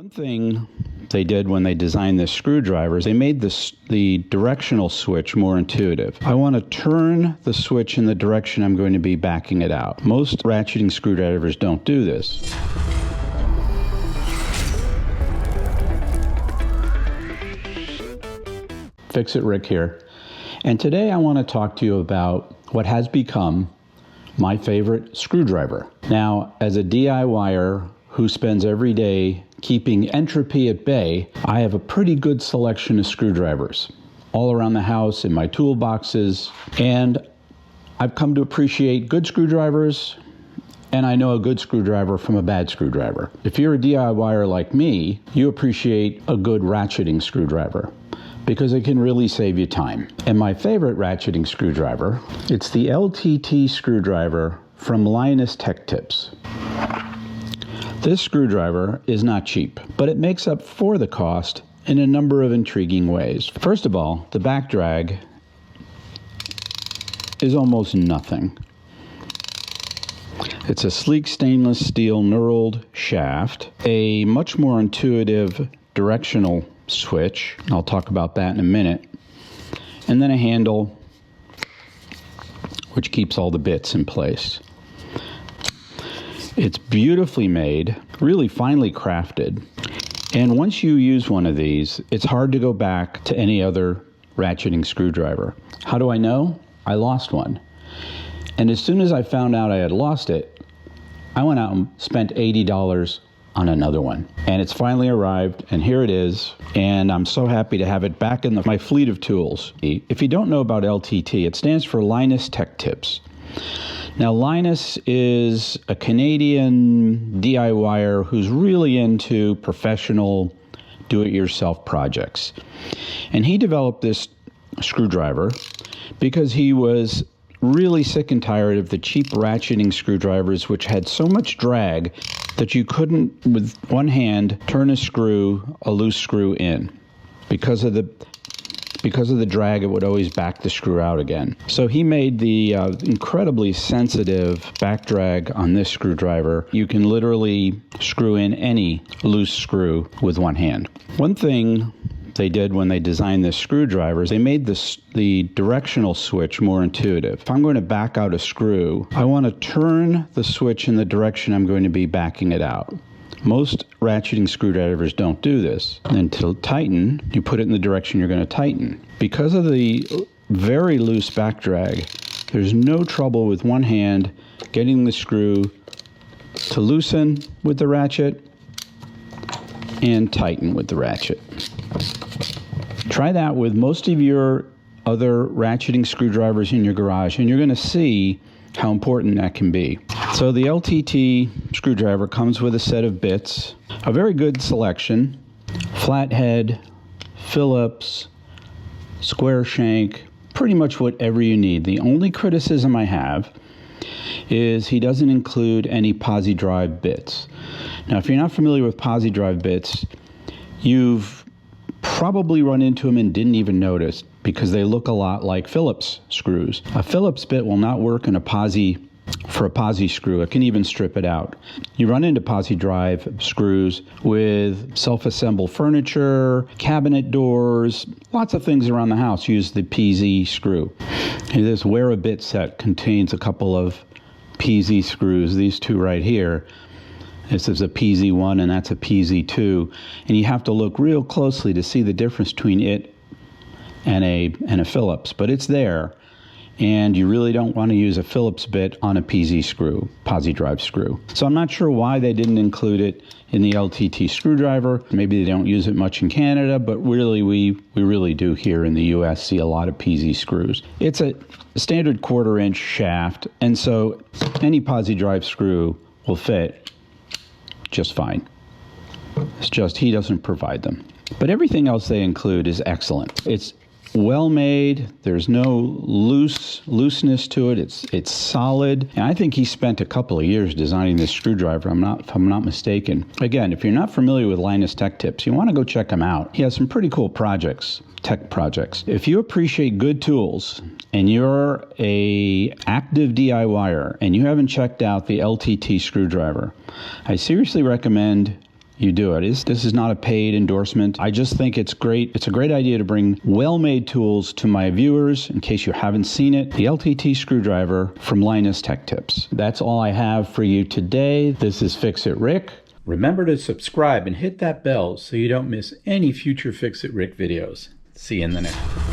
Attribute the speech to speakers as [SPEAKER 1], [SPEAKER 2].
[SPEAKER 1] One thing they did when they designed this screwdriver is they made the directional switch more intuitive. I want to turn the switch in the direction I'm going to be backing it out. Most ratcheting screwdrivers don't do this. Fix-It Rick here. And today I want to talk to you about what has become my favorite screwdriver. Now, as a DIYer who spends every day keeping entropy at bay, I have a pretty good selection of screwdrivers all around the house in my toolboxes, and I've come to appreciate good screwdrivers, and I know a good screwdriver from a bad screwdriver. If you're a DIYer like me, you appreciate a good ratcheting screwdriver because it can really save you time. And my favorite ratcheting screwdriver, it's the LTT screwdriver from Linus Tech Tips. This screwdriver is not cheap, but it makes up for the cost in a number of intriguing ways. First of all, the back drag is almost nothing. It's a sleek stainless steel knurled shaft, a much more intuitive directional switch, I'll talk about that in a minute, and then a handle which keeps all the bits in place. It's beautifully made, really finely crafted, and once you use one of these, it's hard to go back to any other ratcheting screwdriver. How do I know? I lost one. And as soon as I found out I had lost it, I went out and spent $80 on another one. And it's finally arrived, and here it is, and I'm so happy to have it back in my fleet of tools. If you don't know about LTT, it stands for Linus Tech Tips. Now, Linus is a Canadian DIYer who's really into professional do-it-yourself projects. And he developed this screwdriver because he was really sick and tired of the cheap ratcheting screwdrivers which had so much drag that you couldn't, with one hand, turn a loose screw in. Because of the drag, it would always back the screw out again. So he made the incredibly sensitive back drag on this screwdriver. You can literally screw in any loose screw with one hand. One thing they did when they designed this screwdriver is they made the directional switch more intuitive. If I'm going to back out a screw, I want to turn the switch in the direction I'm going to be backing it out. Most ratcheting screwdrivers don't do this. And to tighten, you put it in the direction you're going to tighten. Because of the very loose back drag, there's no trouble with one hand getting the screw to loosen with the ratchet and tighten with the ratchet. Try that with most of your other ratcheting screwdrivers in your garage, and you're going to see how important that can be. So the LTT screwdriver comes with a set of bits, a very good selection, flathead, Phillips, square shank, pretty much whatever you need. The only criticism I have is he doesn't include any PoziDrive bits. Now, if you're not familiar with PoziDrive bits, you've probably run into them and didn't even notice because they look a lot like Phillips screws. A Phillips bit will not work in for a Pozi screw. It can even strip it out. You run into PoziDrive screws with self-assembled furniture, cabinet doors, lots of things around the house use the PZ screw. This wear-a-bit set contains a couple of PZ screws, these two right here. This is a PZ1 and that's a PZ2, and you have to look real closely to see the difference between it and a Phillips, but it's there, and you really don't want to use a Phillips bit on a PoziDrive screw. So I'm not sure why they didn't include it in the LTT screwdriver. Maybe they don't use it much in Canada, but really we really do here in the US see a lot of PZ screws. It's a standard 1/4 inch shaft, and so any PoziDrive screw will fit just fine. It's just he doesn't provide them. But everything else they include is excellent. It's well made. There's no looseness to it. It's solid. And I think he spent a couple of years designing this screwdriver, if I'm not mistaken. Again, if you're not familiar with Linus Tech Tips, you want to go check him out. He has some pretty cool tech projects. If you appreciate good tools and you're a active DIYer and you haven't checked out the LTT screwdriver, I seriously recommend you do it. This is not a paid endorsement. I just think it's great. It's a great idea to bring well-made tools to my viewers. In case you haven't seen it, the LTT screwdriver from Linus Tech Tips. That's all I have for you today. This is Fix It Rick. Remember to subscribe and hit that bell so you don't miss any future Fix It Rick videos. See you in the next one.